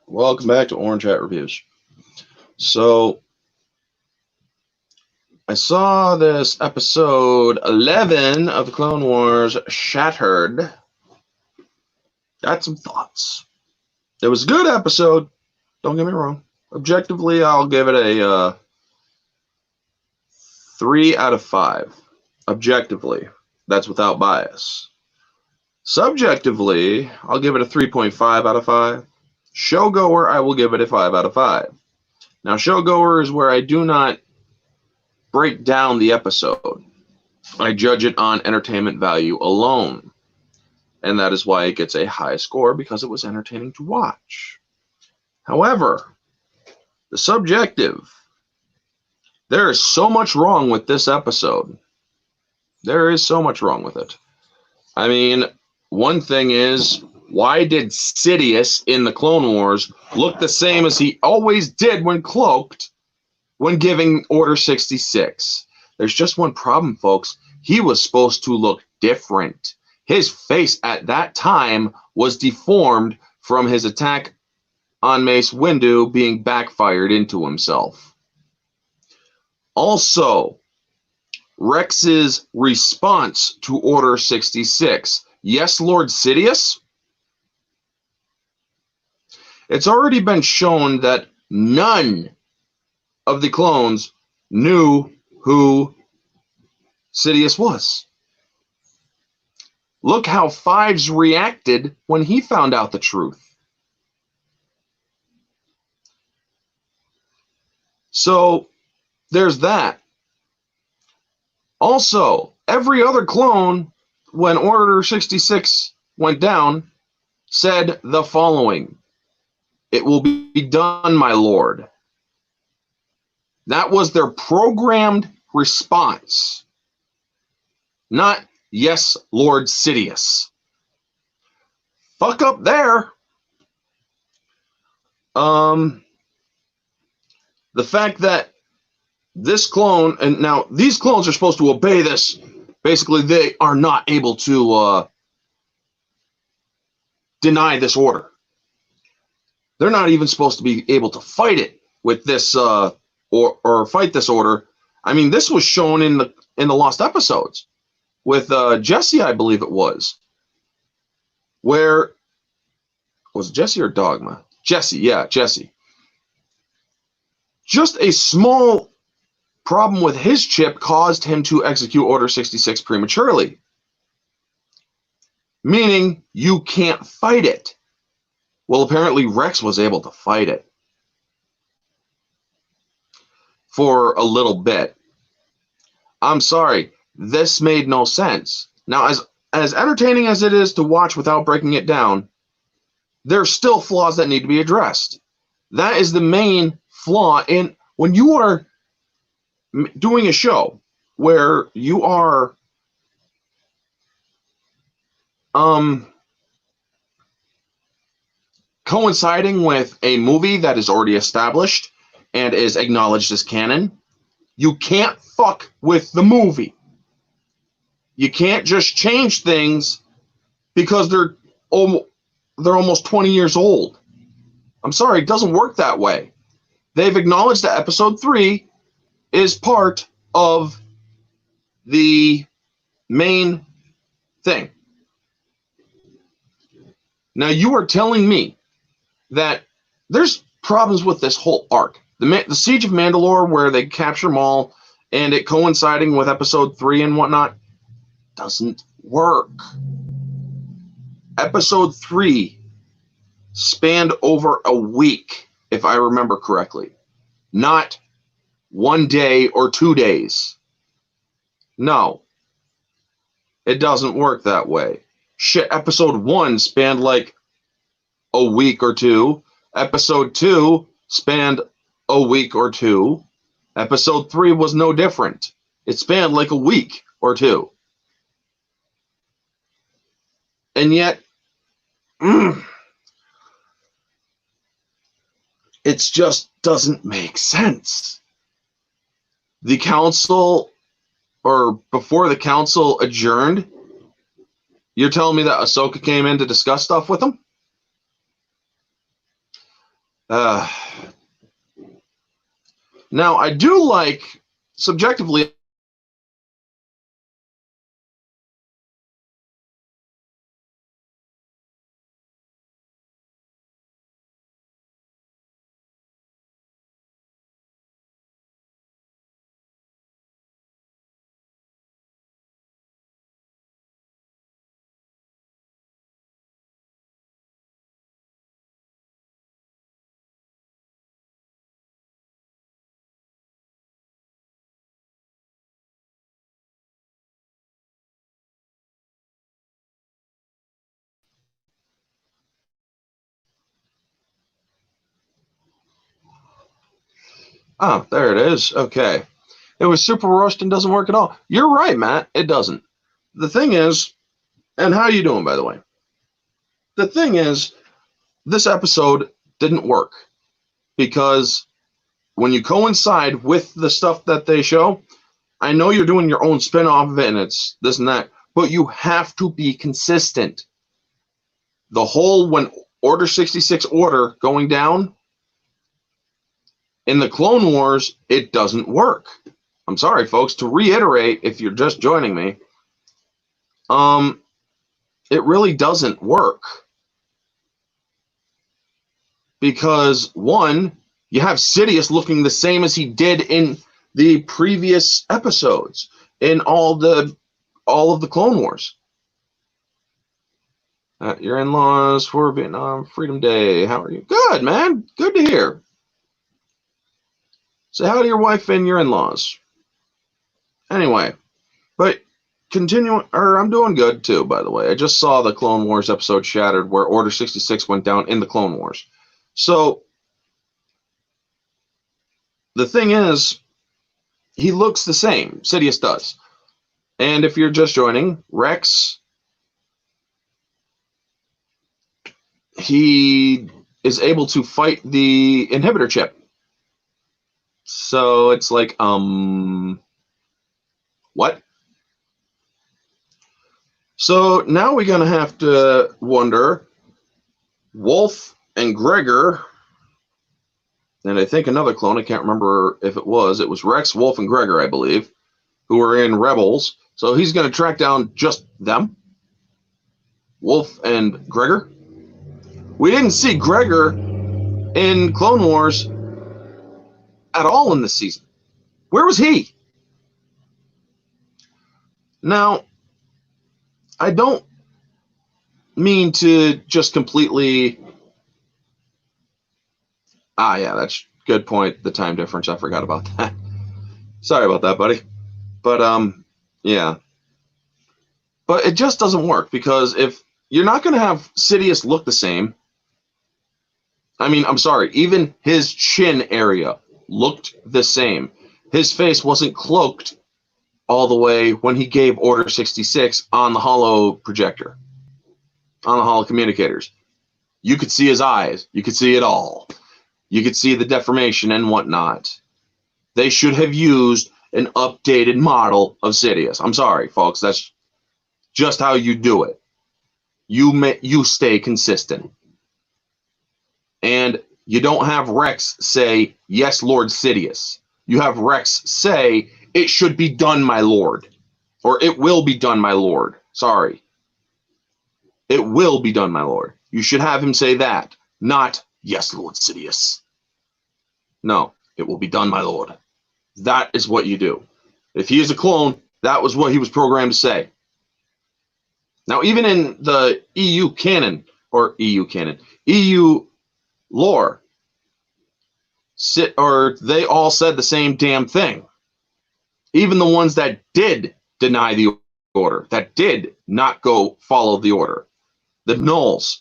Welcome back to Orange Hat Reviews. So, I saw this episode 11 of the Clone Wars Shattered. Got some thoughts. It was a good episode, don't get me wrong. Objectively, I'll give it a 3 out of 5. Objectively, that's without bias. Subjectively, I'll give it a 3.5 out of 5. Showgoer, I will give it a 5 out of 5. Now, showgoer is where I do not break down the episode. I judge it on entertainment value alone. And that is why it gets a high score, because it was entertaining to watch. However, the subjective, there is so much wrong with this episode. There is so much wrong with it. I mean, one thing is, why did Sidious in the Clone Wars look the same as he always did when cloaked when giving Order 66? There's just one problem, folks. He was supposed to look different. His face at that time was deformed from his attack on Mace Windu being backfired into himself. Also, Rex's response to Order 66. Yes, Lord Sidious? It's already been shown that none of the clones knew who Sidious was. Look how Fives reacted when he found out the truth. So, there's that. Also, every other clone, when Order 66 went down, said the following: "It will be done, my lord." That was their programmed response. Not, "Yes, Lord Sidious." Fuck up there. The fact that this clone, and now these clones are supposed to obey this, basically they are not able to deny this order. They're not even supposed to be able to fight it with this or fight this order. I mean, this was shown in the lost episodes with Jesse, I believe it was. Where was it, Jesse or Dogma? Jesse, yeah, Jesse. Just a small problem with his chip caused him to execute Order 66 prematurely. Meaning you can't fight it. Well, apparently Rex was able to fight it for a little bit. I'm sorry, this made no sense. Now, as entertaining as it is to watch without breaking it down, there's still flaws that need to be addressed. That is the main flaw in when you are doing a show where you are coinciding with a movie that is already established and is acknowledged as canon. You can't fuck with the movie. You can't just change things because they're almost 20 years old. I'm sorry, it doesn't work that way. They've acknowledged that episode 3 is part of the main thing. Now you are telling me that there's problems with this whole arc. The Siege of Mandalore, where they capture Maul, and it coinciding with episode 3 and whatnot, doesn't work. Episode 3 spanned over a week, if I remember correctly. Not 1 day or 2 days. No. It doesn't work that way. Shit, episode 1 spanned like a week or two. Episode 2 spanned a week or two. Episode 3 was no different. It spanned like a week or two. And yet, it just doesn't make sense. The council, or before the council adjourned, you're telling me that Ahsoka came in to discuss stuff with them? Uh, now, I do like, subjectively, oh, there it is. Okay. It was super rushed and doesn't work at all. You're right, Matt. It doesn't. The thing is, and how are you doing, by the way? The thing is, this episode didn't work because when you coincide with the stuff that they show, I know you're doing your own spin off of it and it's this and that, but you have to be consistent. The whole when Order 66 order going down in the Clone Wars, it doesn't work. I'm sorry, folks, to reiterate, if you're just joining me, it really doesn't work. Because one, you have Sidious looking the same as he did in the previous episodes in all of the Clone Wars. Your in-laws for Vietnam Freedom Day. How are you? Good, man. Good to hear. Say hi to your wife and your in-laws. Anyway, but I'm doing good too, by the way. I just saw the Clone Wars episode Shattered where Order 66 went down in the Clone Wars. So the thing is, he looks the same. Sidious does. And if you're just joining, Rex, he is able to fight the inhibitor chip. So it's like, what? So now we're going to have to wonder, Wolf and Gregor, and I think another clone, I can't remember if it was Rex, Wolf, and Gregor, I believe, who were in Rebels. So he's going to track down just them, Wolf and Gregor. We didn't see Gregor in Clone Wars at all in this season. Where was he? Now, I don't mean to just completely... yeah, that's a good point. The time difference, I forgot about that. Sorry about that, buddy. But, yeah. But it just doesn't work, because if you're not going to have Sidious look the same... I mean, I'm sorry, even his chin area looked the same. His face wasn't cloaked all the way when he gave Order 66 on the holo projector, on the holo communicators. You could see his eyes. You could see it all. You could see the deformation and whatnot. They should have used an updated model of Sidious. I'm sorry, folks. That's just how you do it. You stay consistent. And you don't have Rex say, yes, Lord Sidious. You have Rex say, it should be done, my lord. Or it will be done, my lord. Sorry. It will be done, my lord. You should have him say that, not, yes, Lord Sidious. No, it will be done, my lord. That is what you do. If he is a clone, that was what he was programmed to say. Now, even in the EU canon, EU lore, they all said the same damn thing. Even the ones that did deny the order, that did not go follow the order. The Gnolls,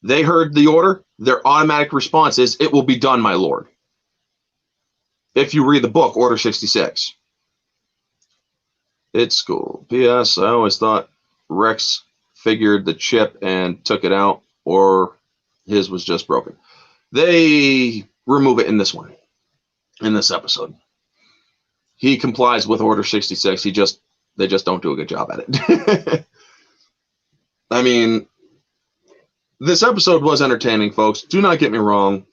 they heard the order, their automatic response is, it will be done, my lord. If you read the book, Order 66. It's cool. P.S. I always thought Rex figured the chip and took it out, or his was just broken. They remove it in this one, in this episode. He complies with Order 66. They just don't do a good job at it. I mean, this episode was entertaining, folks. Do not get me wrong.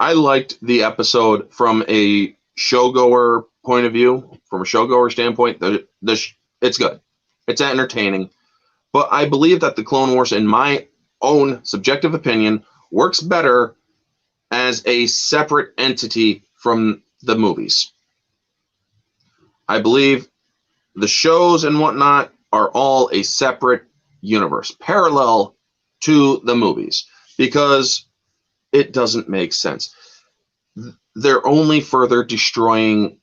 I liked the episode from a showgoer point of view, from a showgoer standpoint. It's good. It's entertaining. But I believe that the Clone Wars, in my own subjective opinion, works better as a separate entity from the movies. I believe the shows and whatnot are all a separate universe, parallel to the movies, because it doesn't make sense. They're only further destroying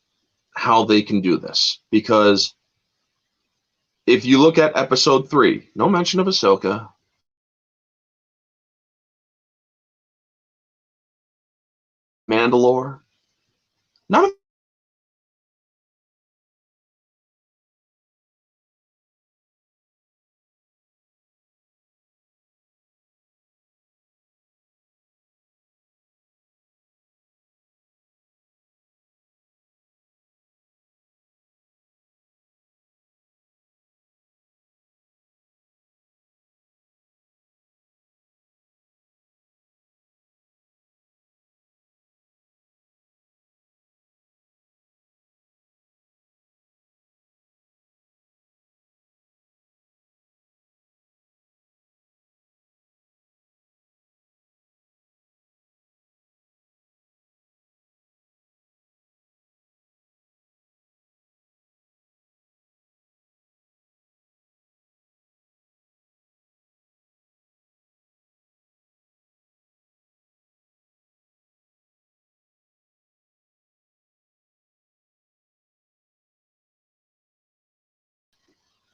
how they can do this, because if you look at episode 3, no mention of Ahsoka. Mandalore. None of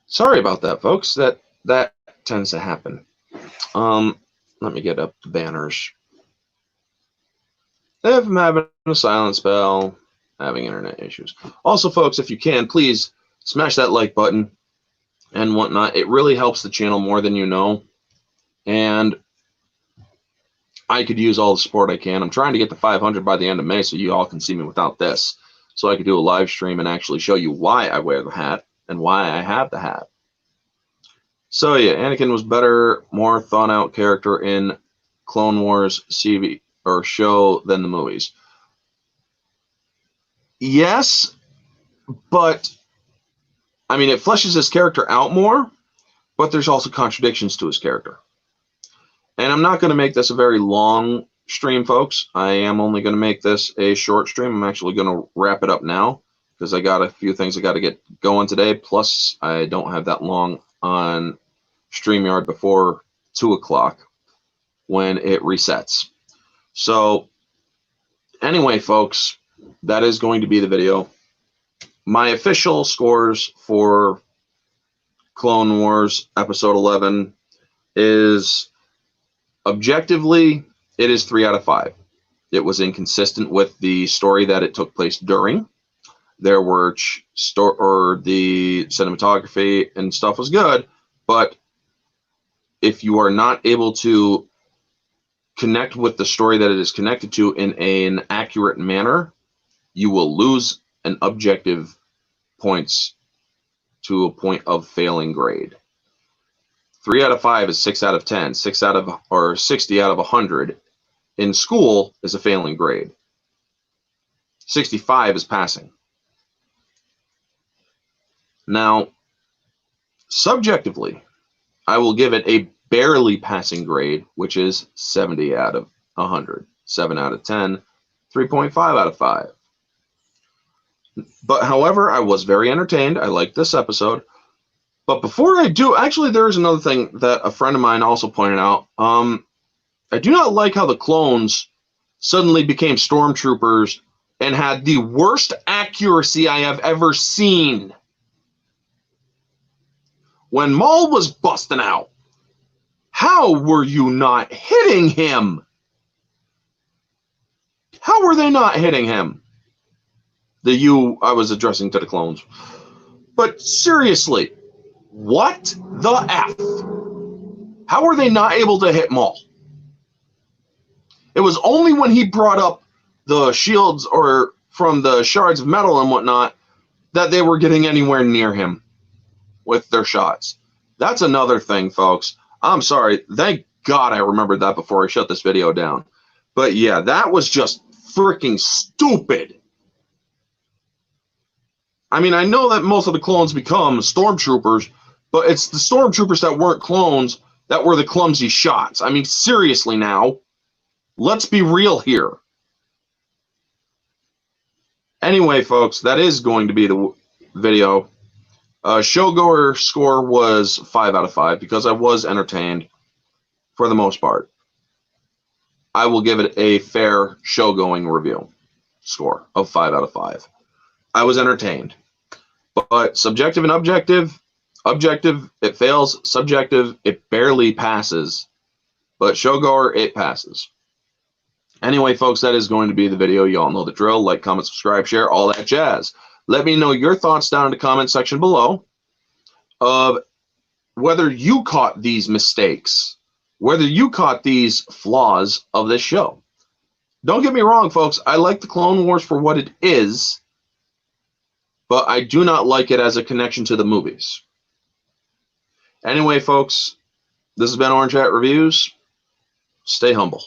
Sorry about that, folks. That tends to happen. Let me get up the banners. If I'm having a silent spell, having internet issues. Also, folks, if you can, please smash that like button and whatnot. It really helps the channel more than you know. And I could use all the support I can. I'm trying to get to 500 by the end of May so you all can see me without this. So I could do a live stream and actually show you why I wear the hat and why I have the hat. So yeah, Anakin was better, more thought out character in Clone Wars CV or show than the movies. Yes, but I mean, it fleshes his character out more, but there's also contradictions to his character. And I'm not going to make this a very long stream, folks. I am only going to make this a short stream. I'm actually going to wrap it up now because I got a few things I got to get going today. Plus, I don't have that long on StreamYard before 2 o'clock when it resets. So anyway, folks, that is going to be the video. My official scores for Clone Wars Episode 11 is, objectively, it is 3 out of 5. It was inconsistent with the story that it took place during. There were the cinematography and stuff was good, but if you are not able to connect with the story that it is connected to in an accurate manner, you will lose an objective points to a point of failing grade. 3 out of 5 is 6 out of 10. 60 out of 100 in school is a failing grade. 65 is passing. Now, subjectively, I will give it a barely passing grade, which is 70 out of 100. 7 out of 10, 3.5 out of 5. But however, I was very entertained. I liked this episode. But before I do, actually, there is another thing that a friend of mine also pointed out. I do not like how the clones suddenly became stormtroopers and had the worst accuracy I have ever seen. When Maul was busting out, how were you not hitting him? How were they not hitting him? I was addressing to the clones. But seriously, what the F? How were they not able to hit Maul? It was only when he brought up the shields or from the shards of metal and whatnot that they were getting anywhere near him with their shots. That's another thing, folks. I'm sorry. Thank God I remembered that before I shut this video down. But yeah, that was just freaking stupid. I mean, I know that most of the clones become stormtroopers, but it's the stormtroopers that weren't clones that were the clumsy shots. I mean, seriously now, let's be real here. Anyway, folks, that is going to be the video. Showgoer score was 5 out of 5 because I was entertained for the most part. I will give it a fair showgoing review score of 5 out of 5. I was entertained. But subjective and objective, objective, it fails. Subjective, it barely passes. But showgoer, it passes. Anyway, folks, that is going to be the video. You all know the drill. Like, comment, subscribe, share, all that jazz. Let me know your thoughts down in the comment section below of whether you caught these mistakes, whether you caught these flaws of this show. Don't get me wrong, folks. I like the Clone Wars for what it is, but I do not like it as a connection to the movies. Anyway, folks, this has been Orange Hat Reviews. Stay humble.